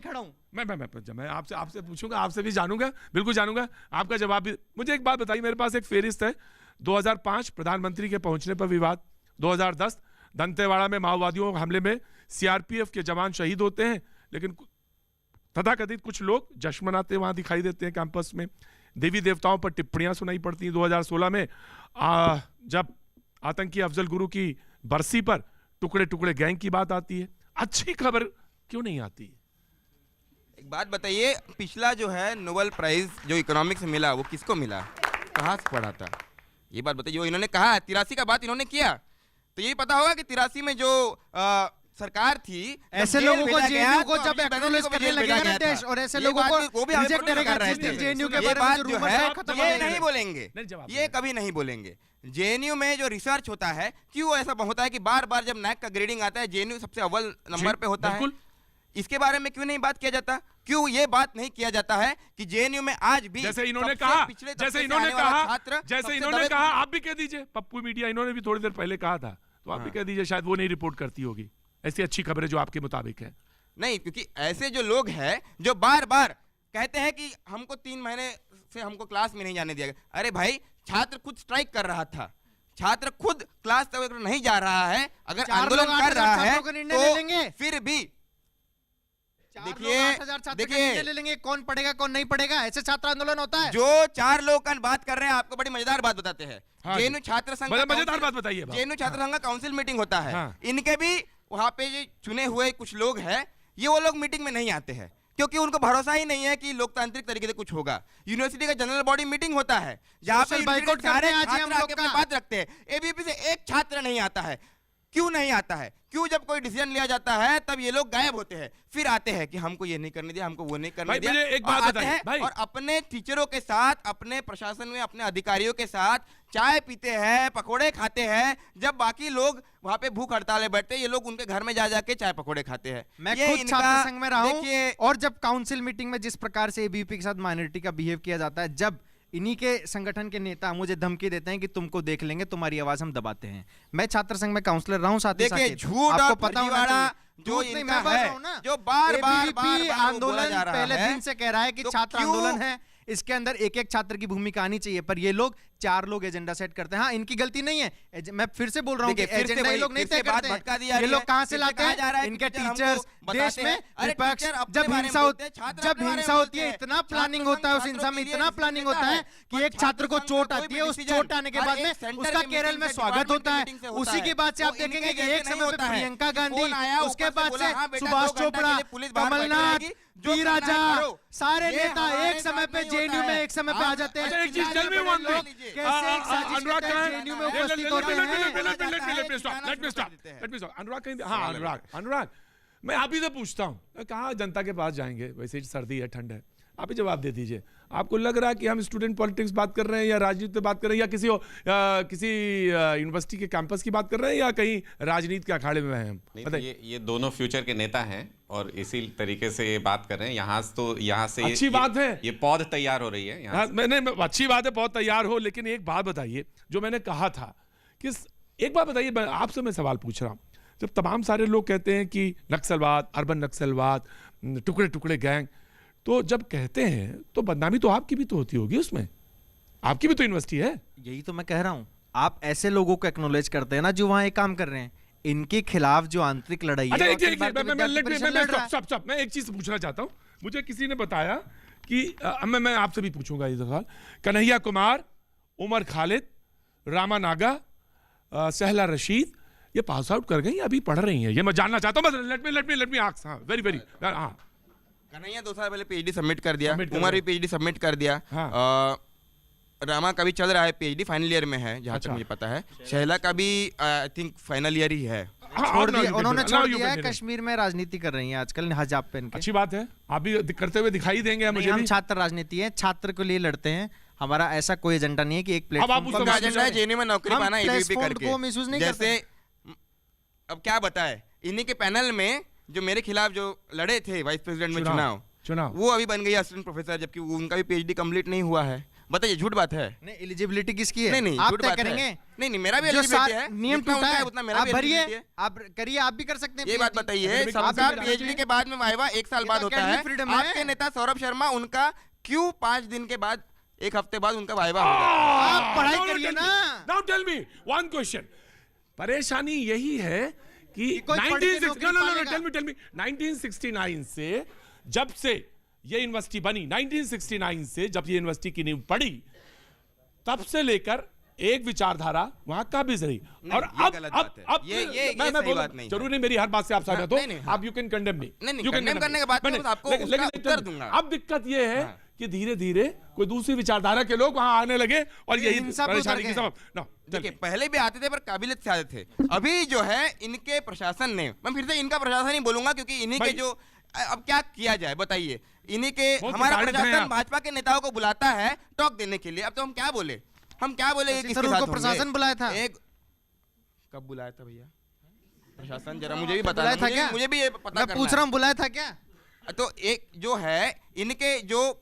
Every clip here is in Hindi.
खड़ा हूं। मैं आपसे पूछूंगा, आपसे भी जानूंगा, बिल्कुल जानूंगा आपका जवाब भी। मुझे एक बात बताइए, मेरे पास एक फेरिस्त है। 2005 प्रधानमंत्री के पहुंचने पर विवाद, 2010 दंतेवाड़ा में माओवादियों के हमले में सीआरपीएफ के जवान शहीद होते हैं, लेकिन तथाकथित कुछ लोग जश्न मनाते वहां दिखाई देते हैं कैंपस में। देवी देवताओं पर टिप्पणियां सुनाई पड़ती हैं। 2016 में जब आतंकी अफजल गुरु की बरसी पर टुकड़े टुकड़े गैंग की बात आती है। अच्छी खबर क्यों नहीं आती? एक बात बताइए, पिछला जो है नोबेल प्राइज जो इकोनॉमिक्स में मिला वो किसको मिला, कहाँ से पढ़ा था? ये बात बताइए। जो इन्होंने कहा 83 का बात इन्होंने किया, तो यही पता होगा कि 83 में जो सरकार थी, ऐसे लोगों को जेएनयू को जब एक्नॉलेज करने लगेगा ना देश, और ऐसे लोगों को रिजेक्ट करेगा जेएनयू के बारे में जो रूमर्स है, खत्म हो ये नहीं बोलेंगे, ये कभी नहीं बोलेंगे। जेएनयू में जो रिसर्च होता है, क्यों ऐसा होता है कि बार बार जब नैक का ग्रेडिंग आता है जेएनयू सबसे अव्वल नंबर पे होता है? इसके बारे में क्यों नहीं बात किया जाता? क्यों ये बात नहीं किया जाता है कि जेएनयू में आज भी जैसे इन्होंने कहा, जैसे इन्होंने कहा आप भी कह दीजिए, पप्पू मीडिया इन्होंने भी थोड़ी देर पहले कहा था, तो आप भी कह दीजिए, शायद वो नहीं रिपोर्ट करती होगी ऐसी अच्छी खबरें जो आपके मुताबिक है। नहीं, क्योंकि ऐसे जो लोग हैं जो बार बार कहते हैं कि हमको 3 महीने से हमको क्लास में नहीं जाने दिया गया। अरे भाई, छात्र खुद स्ट्राइक कर रहा था, छात्र खुद क्लास तक नहीं जा रहा है, अगर आंदोलन कर रहा है तो फिर भी देखिए ले लेंगे, कौन पढ़ेगा कौन नहीं पढ़ेगा, ऐसे छात्र आंदोलन होता है। जो 4 लोग का बात कर रहे हैं, आपको बड़ी मजेदार बात बताते हैं। जेएनयू छात्र संघ, मजेदार बात बताइए। जेएनयू छात्र संघ का काउंसिल मीटिंग होता है, इनके भी वहां पे जो चुने हुए कुछ लोग हैं, ये वो लोग मीटिंग में नहीं आते हैं क्योंकि उनको भरोसा ही नहीं है कि लोकतांत्रिक तरीके से कुछ होगा। यूनिवर्सिटी का जनरल बॉडी मीटिंग होता है जहां पे बाइकआउट सारे बात रखते हैं, एबीवीपी से एक छात्र नहीं आता है। क्यों नहीं आता है? क्यों जब कोई डिसीजन लिया जाता है तब ये लोग गायब होते हैं, फिर आते हैं कि हमको ये नहीं करने दिया, हमको वो नहीं करने दिया। एक बात बताइए, और अपने टीचरों के साथ, अपने प्रशासन में अपने अधिकारियों के साथ चाय पीते हैं, पकोड़े खाते हैं। जब बाकी लोग वहां पे भूख हड़ताल बैठते हैं, ये लोग उनके घर में जा जाके चाय पकोड़े खाते हैं। मैं खुद छात्र संघ में रहा हूं, और जब काउंसिल मीटिंग में जिस प्रकार से एबीवीपी के साथ माइनॉरिटी का बिहेव किया जाता है, जब इन्हीं के संगठन के नेता मुझे धमकी देते हैं कि तुमको देख लेंगे, तुम्हारी आवाज हम दबाते हैं। मैं छात्र संघ में काउंसलर रहा हूं, साथ ही साथ झूठ आपको पता होना चाहिए, जो इनका है, जो बार आंदोलन पहले दिन से कह रहा है कि छात्र आंदोलन है, इसके अंदर एक एक छात्र की भूमिका आनी चाहिए, पर ये लोग 4 लोग एजेंडा सेट करते हैं। हाँ, इनकी गलती नहीं है, मैं फिर से बोल रहा हूँ कि एजेंडा ये लोग नहीं तय करते हैं। ये लोग कहां से लाते हैं? इनके टीचर्स, देश में विपक्ष, जब हिंसा होती है, इतना प्लानिंग होता है, उस हिंसा में इतना प्लानिंग होता है कि एक छात्र को चोट आती है, उस चोट आने के बाद में उसका केरल में स्वागत होता है। उसी के बाद से आप देखेंगे कि एक समय पे प्रियंका गांधी, उसके बाद से सुभाष चोपड़ा, कमलनाथ, डी राजा, सारे नेता एक समय पे जेएनयू में एक समय पे आ जाते हैं। एक चीज अनुराग, मैं आप ही से पूछता हूँ, कहाँ जनता के पास जाएंगे? वैसे ही सर्दी है, ठंड है, आप ही जवाब दे दीजिए। आपको लग रहा है कि हम स्टूडेंट पॉलिटिक्स बात कर रहे हैं या राजनीति पे बात कर रहे हैं या किसी यूनिवर्सिटी के कैंपस की बात कर रहे हैं या कहीं राजनीति के अखाड़े में हैं हम? बताइए। ये दोनों फ्यूचर के नेता हैं और इसी तरीके से बात कर रहे हैं। यहाँ से अच्छी बात है, ये पौध तैयार हो रही है यहाँ। मैंने अच्छी बात है, पौध तैयार हो, लेकिन एक बात बताइए, जो मैंने कहा था कि एक बात बताइए, आपसे मैं सवाल पूछ रहा हूँ। जब तमाम सारे लोग कहते हैं कि नक्सलवाद, अर्बन नक्सलवाद, टुकड़े टुकड़े गैंग, तो जब कहते हैं तो बदनामी तो आपकी भी तो होती होगी उसमें, आपकी भी तो यूनिवर्सिटी है। यही तो मैं कह रहा हूं, आप ऐसे लोगों को एक्नॉलेज करते हैं ना जो वहां एक काम कर रहे हैं, इनके खिलाफ जो आंतरिक लड़ाई है। मैं एक चीज पूछना चाहता हूं, मुझे किसी ने बताया कि मैं आपसे भी पूछूंगा ये सवाल, कन्हैया कुमार, उमर खालिद, रामा नागा, सहला रशीद, ये पास आउट कर गई, अभी पढ़ रही हैं? ये मैं जानना चाहता हूं। Let me ask. हाँ, वेरी हाँ। कन्हैया 2 साल पहले पीएचडी सबमिट कर दिया, उमर भी पीएचडी सबमिट कर दिया, रामा का भी चल रहा है, पीएचडी फाइनल ईयर में है जहां तक मुझे पता है। शहला का भी आई थिंक फाइनल ईयर ही है। उन्होंने छोड़ दिया है, कश्मीर में राजनीति कर रही हैं आजकल हिजाब पहन के। अच्छी बात है, आप भी करते हुए दिखाई देंगे मुझे। हम छात्र राजनीति है, छात्र के लिए लड़ते हैं, हमारा ऐसा कोई एजेंडा नहीं है कि एक प्लेटफॉर्म का एजेंडा है जेएनयू में नौकरी पाना, एबीवीपी करके। जैसे अब क्या बताए, इन्हीं के पैनल में जो मेरे खिलाफ जो लड़े थे वाइस प्रेसिडेंट में चुनाव, वो अभी बन गई असिस्टेंट प्रोफेसर, जबकि उनका भी पीएचडी कंप्लीट नहीं हुआ है। बताइए, झूठ बात है? नहीं, एलिजिबिलिटी किसकी है? नहीं नहीं, आप झूठ तय बात है। करेंगे। नहीं नहीं, मेरा भी जो एलिजिबिलिटी है, नियम जितना टूटा उनका है उतना मेरा आप भी भरिए, एलिजिबिलिटी है। आप करिए, आप भी कर सकते हैं। ये बात PhD। बताइए, आप भी सबका कर पीएचडी के बाद में वाइवा 1 साल बाद होता है, फ्रीडम है। आपके नेता सौरभ शर्मा उनका क्यों 5 दिन के बाद, 1 हफ्ते बाद उनका वाइवा होगा? आप पढ़ाई करिए ना। Now tell me one question. परेशानी यही है कि कोई पढ़ के नौकरी पालेगा। टेल मी 1969 से जब से ये यूनिवर्सिटी बनी, 1969 से जब ये यूनिवर्सिटी की नींव पड़ी, तब से लेकर एक विचारधारा वहां काबिज रही। और ये अब गलत अब बात है। अब ये मैं सही बोलूं, बात नहीं है। जरूरी नहीं मेरी हर बात से आप सहमत हो, नहीं, नहीं, आप यू कैन कंडेम मी। नहीं, नहीं, You can condemn condemn करने me। के बाद मैंने- मैं आपको लेकिन- उसका लेकिन उत्तर दूंगा। अब दिक्कत ये है कि धीरे धीरे कोई दूसरी विचारधारा के लोग वहां आने लगे और यही हिंसा पे परेशानी उतर की गए। सबब। नो, देखिए, पहले भी आते थे पर काबिलियत से आते थे। अभी जो है इनके प्रशासन ने, मैं फिर से इनका प्रशासन ही बोलूंगा क्योंकि इन्हीं के भाई- जो, अब क्या किया जाए बताइए, इन्हीं के, बहुत हमारा प्रताड़ित हैं प्रशासन आप। भाजपा के नेताओं को बुलाता है टॉक देने के लिए। अब तो हम क्या बोले, हम क्या बोले? शशि किसके थरूर साथ को होंगे? प्रशासन बुलाया था। एक कब बुलाया था भैया प्रशासन? जरा मुझे भी बता, बुलाया था क्या? मुझे भी ये पता मैं करना पूछ रहा हूँ, बुलाया था क्या? है। तो एक जो है इनके जो,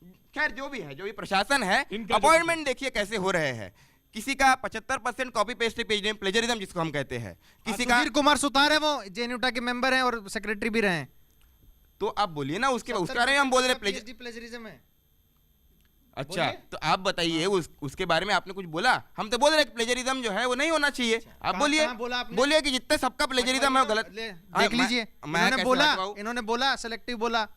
खैर जो भी है, जो भी प्रशासन है, इनका जो- अपॉइंटमेंट देखिए कैसे हो रहे हैं। किसी का 75% कॉपी पेस्ट प्लेजरिज्म जिसको हम कहते हैं, किसी का। सुधीर कुमार सुतार है, वो जेएनयूटा के मेंबर हैं और सेक्रेटरी भी रहे हैं। तो आप बोलिए ना, उसके बारे में हम बोल रहे हैं प्लेजरिज्म है। अच्छा, बोलिए। तो आप बताइए उसके बारे में आपने कुछ बोला? हम तो बोल रहे हैं प्लेजरिज्म जो है वो नहीं होना चाहिए। आप कहाँ- बोलिए, कहाँ बोला आपने? बोलिए कि जितने सबका प्लेजरिज्म है वो गलत। हाँ, देख लीजिए, मैं इन्होंने कैसे बोला, हटवाऊं? इन्होंने बोला सेलेक्टिव बोला।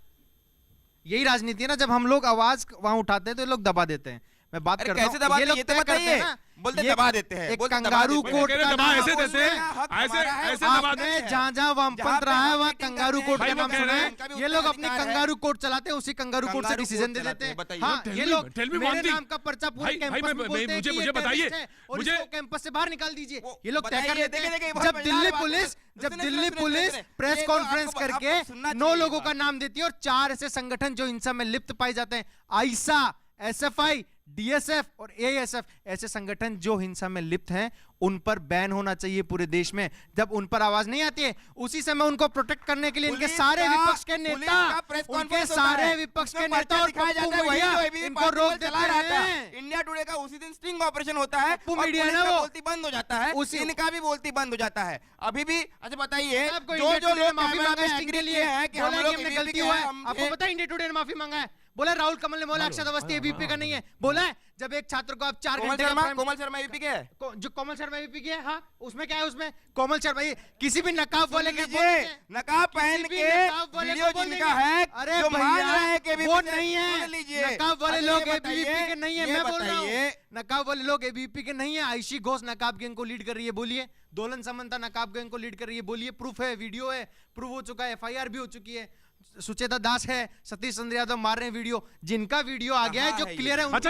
यही राजनीति है ना, जब हम लोग आवाज वहां उठाते हैं तो ये लोग दबा देते हैं। मैं बात अरे करता कैसे दबा हूं, ये देते लोग हैं, ये तो तय करते बताइए। हैं ना। बोलते ये दबा देते हैं, एक बोलते दबा कंगारू देते हैं। कोर्ट कहते का दबा नाम ऐसे बोलते देते हैं, हैं। हक ऐसे हमारा है, ऐसे वो दबा आपने देते हैं। जहाँ जहाँ वामपंथ जहाँ रहा है पे वहाँ मीटिंग कंगारू करते कोर्ट हैं, का भाई नाम वो कह सुना रहे है। हैं, उनका भी ये उतना लोग अपनी अधिकार है। कंगारू कोर्ट चलाते हैं, उसी कंगारू कोर्ट से कंगारू डिसीजन कोर्ट दे चलाते देते हैं, हैं। बताइए। हाँ, Tell ये me- लोग tell me one मेरे thing। नाम का पर्चा पूरे भाई- कैंपस भाई, में बोलते हैं मुझे- कि मुझे ये बताइए, terrorist है और मुझे- इसको कैंपस से बाहर निकाल दीजिए। वो ये लोग तय बताइए, कर लेते देखिए, हैं। देखिए, बहुत जब मजेदार दिल्ली बात है। पुलिस सुनिए, प्रेस ये तो कॉन्फ्रेंस आपको करके सुनना 9 चाहिए लोगों बात। का नाम देती है और 4 ऐसे संगठन जो हिंसा में लिप्त पाए जाते हैं, आईसा, एसएफआई, डीएसएफ और एएसएफ, ऐसे संगठन जो हिंसा में लिप्त हैं, उन पर बैन होना चाहिए पूरे देश में। जब उन पर आवाज नहीं आती है, उसी समय उनको प्रोटेक्ट करने के लिए इनके पुलिस सारे का- विपक्ष के पुलिस नेता, का प्रेस उनके कॉन्फ्रेंस होता सारे है, विपक्ष उसमें के नेता पर्चा और दिखाया पप्पू जाता है, वही मीडिया जो ABP इनको पार्टी रोक को देते चला रहा था। हैं। इंडिया टुडे का उसी दिन स्टिंग ऑपरेशन होता है पप्पू और मीडिया है पुलिस ना का वो। बोलती बंद हो जाता है, उसी- इनका भी बोलती बंद हो जाता है। अभी भी अच्छा बताइए, आपको जो इंडिया जो टुडे लोग ने माफी कैमरा मांगा में है स्टिंग agree के लिए, किए हैं कि बोला हम कि लोग हमने ABP गलती के हुआ हैं, है। हम आपको पता है इंडिया टुडे ने माफी मांगा है? बोला राहुल कमल ने बोला अक्षत अवस्थी एबीपी का नहीं है। बोला है जब एक छात्र को आप 4 घंटे कोमल शर्मा ABP के है। जो कोमल शर्मा एबीपी की है, हाँ, उसमें क्या है? उसमें कोमल शर्मा ये किसी भी नकाब वाले के लीजिए, नकाब पहन के वीडियो जिनका है, अरे जो मान रहे हैं कि भैया ABP वो से, नहीं है। सुन लीजिए। नकाब वाले अच्छा, लोग ये एबीपी बताइए, के नहीं है। ये मैं बोल रहा बताइए। हूँ नकाब वाले लोग एबीपी के नहीं है। आयशी घोष नकाब गैंग को लीड कर रही है, बोलिए। दोलन समंता नकाब गैंग को लीड कर रही है, बोलिए। प्रूफ है, वीडियो है, प्रूफ हो चुका है, FIR भी हो चुकी है। सुचेता दास है, सतीश चंद्र यादव मार रहे हैं वीडियो। जिनका वीडियो आ गया है, जो कहाँ है क्लियर है ये? उनको अच्छा,